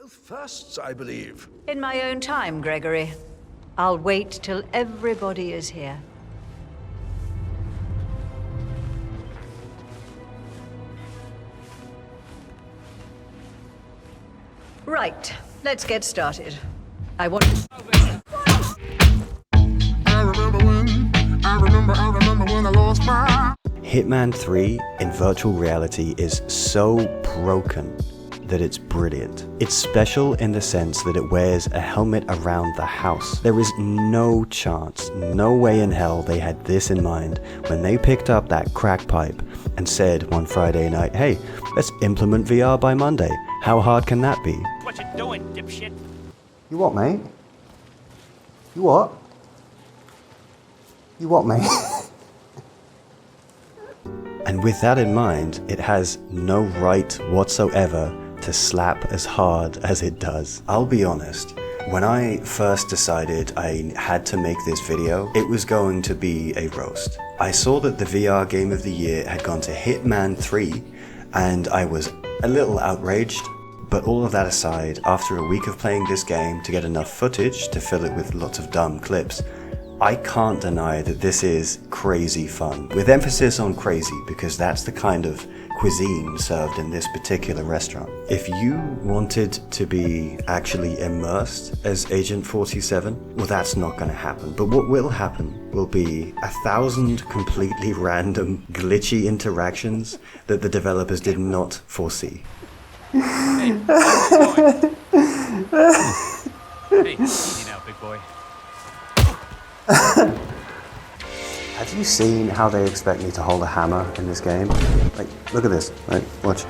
Both firsts, I believe. In my own time, Gregory. I'll wait till everybody is here. Right, let's get started. I want to... I remember when I lost my... Hitman 3 in virtual reality is so broken that it's brilliant. It's special in the sense that it wears a helmet around the house. There is no chance, no way in hell they had this in mind when they picked up that crack pipe and said one Friday night, hey, let's implement VR by Monday. How hard can that be? What you doing, dipshit? You what, mate? You what? You what, mate? And with that in mind, it has no right whatsoever to slap as hard as it does. I'll be honest, when I first decided I had to make this video, it was going to be a roast. I saw that the VR game of the year had gone to Hitman 3, and I was a little outraged. But all of that aside, after a week of playing this game to get enough footage to fill it with lots of dumb clips, I can't deny that this is crazy fun, with emphasis on crazy because that's the kind of cuisine served in this particular restaurant. If you wanted to be actually immersed as Agent 47, well, that's not going to happen. But what will happen will be 1,000 completely random, glitchy interactions that the developers did not foresee. Hey, boy. Hey, easy now, big boy. Have you seen how they expect me to hold a hammer in this game? Like, look at this, right? Watch.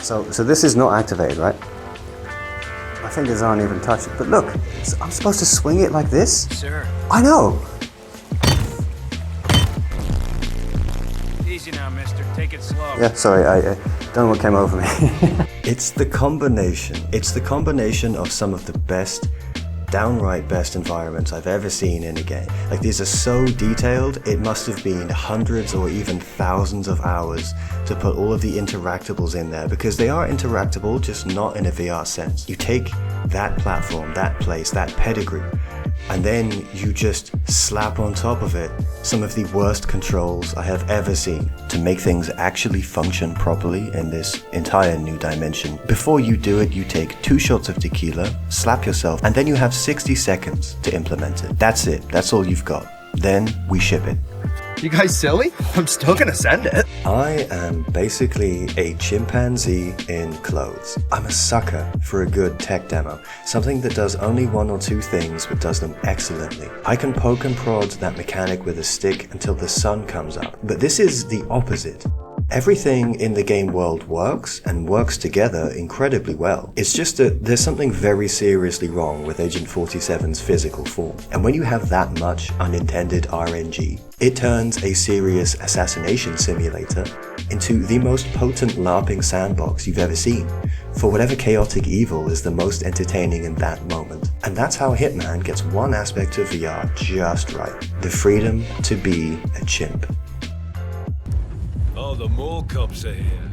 So this is not activated, right? My fingers aren't even touching. But look, I'm supposed to swing it like this? Sir. I know! Easy now, mister. Take it slow. Yeah, sorry, I don't know what came over me. It's the combination of some of the best, downright best environments I've ever seen in a game. Like, these are so detailed, it must have been hundreds or even thousands of hours to put all of the interactables in there, because they are interactable, just not in a VR sense. You take that platform, that place, that pedigree, and then you just slap on top of it some of the worst controls I have ever seen to make things actually function properly in this entire new dimension. Before you do it, you take 2 shots of tequila, slap yourself, and then you have 60 seconds to implement it. That's it. That's all you've got. Then we ship it. You guys silly? I'm still gonna send it. I am basically a chimpanzee in clothes. I'm a sucker for a good tech demo, something that does only 1 or 2 things but does them excellently. I can poke and prod that mechanic with a stick until the sun comes up, but this is the opposite. Everything in the game world works, and works together incredibly well. It's just that there's something very seriously wrong with Agent 47's physical form. And when you have that much unintended RNG, it turns a serious assassination simulator into the most potent LARPing sandbox you've ever seen, for whatever chaotic evil is the most entertaining in that moment. And that's how Hitman gets one aspect of VR just right: the freedom to be a chimp. Oh, the mole cops are here.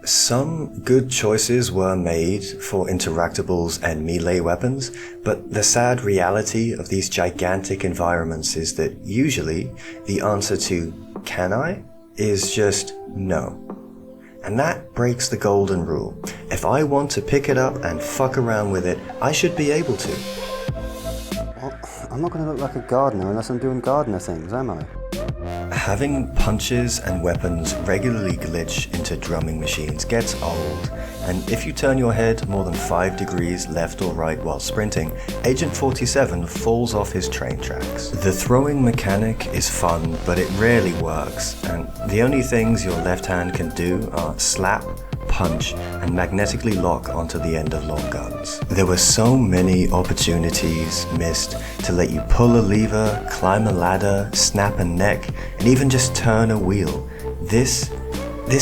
Some good choices were made for interactables and melee weapons, but the sad reality of these gigantic environments is that usually the answer to "can I?" is just no. And that breaks the golden rule. If I want to pick it up and fuck around with it, I should be able to. Well, I'm not going to look like a gardener unless I'm doing gardener things, am I? Having punches and weapons regularly glitch into drumming machines gets old, and if you turn your head more than 5 degrees left or right while sprinting, Agent 47 falls off his train tracks. The throwing mechanic is fun, but it rarely works, and the only things your left hand can do are slap, punch, and magnetically lock onto the end of long guns. There were so many opportunities missed to let you pull a lever, climb a ladder, snap a neck, and even just turn a wheel. This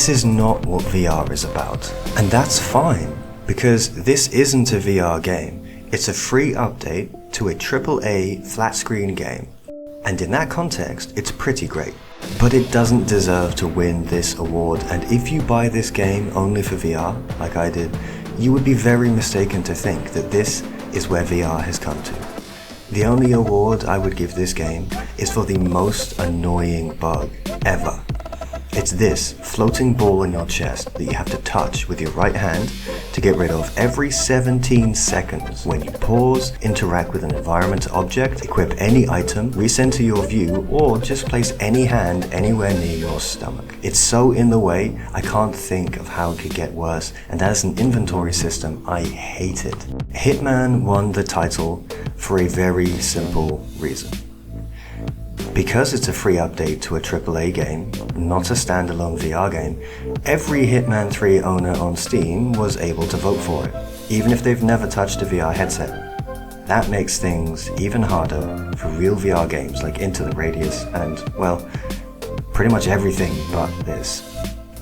is not what VR is about. And that's fine, because this isn't a VR game. It's a free update to a AAA flat screen game. And in that context, it's pretty great. But it doesn't deserve to win this award, and if you buy this game only for VR, like I did, you would be very mistaken to think that this is where VR has come to. The only award I would give this game is for the most annoying bug ever. It's this floating ball in your chest that you have to touch with your right hand to get rid of every 17 seconds when you pause, interact with an environment object, equip any item, recenter your view, or just place any hand anywhere near your stomach. It's so in the way, I can't think of how it could get worse, and as an inventory system, I hate it. Hitman won the title for a very simple reason. Because it's a free update to a AAA game, not a standalone VR game, every Hitman 3 owner on Steam was able to vote for it, even if they've never touched a VR headset. That makes things even harder for real VR games like Into the Radius and, well, pretty much everything but this.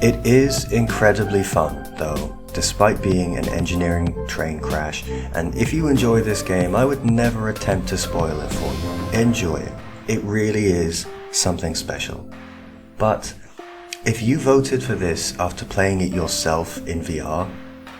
It is incredibly fun, though, despite being an engineering train crash, and if you enjoy this game, I would never attempt to spoil it for you. Enjoy it. It really is something special. But if you voted for this after playing it yourself in VR,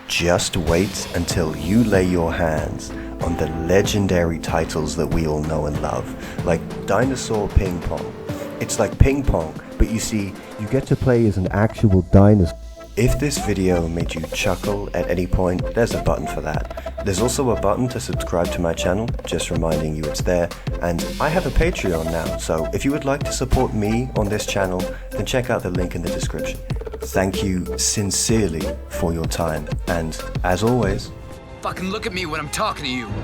just wait until you lay your hands on the legendary titles that we all know and love, like Dinosaur Ping Pong. It's like ping pong, but you see, you get to play as an actual dinosaur. If this video made you chuckle at any point, there's a button for that. There's also a button to subscribe to my channel, just reminding you it's there, and I have a Patreon now, so if you would like to support me on this channel, then check out the link in the description. Thank you sincerely for your time, and as always, Fucking look at me when I'm talking to you.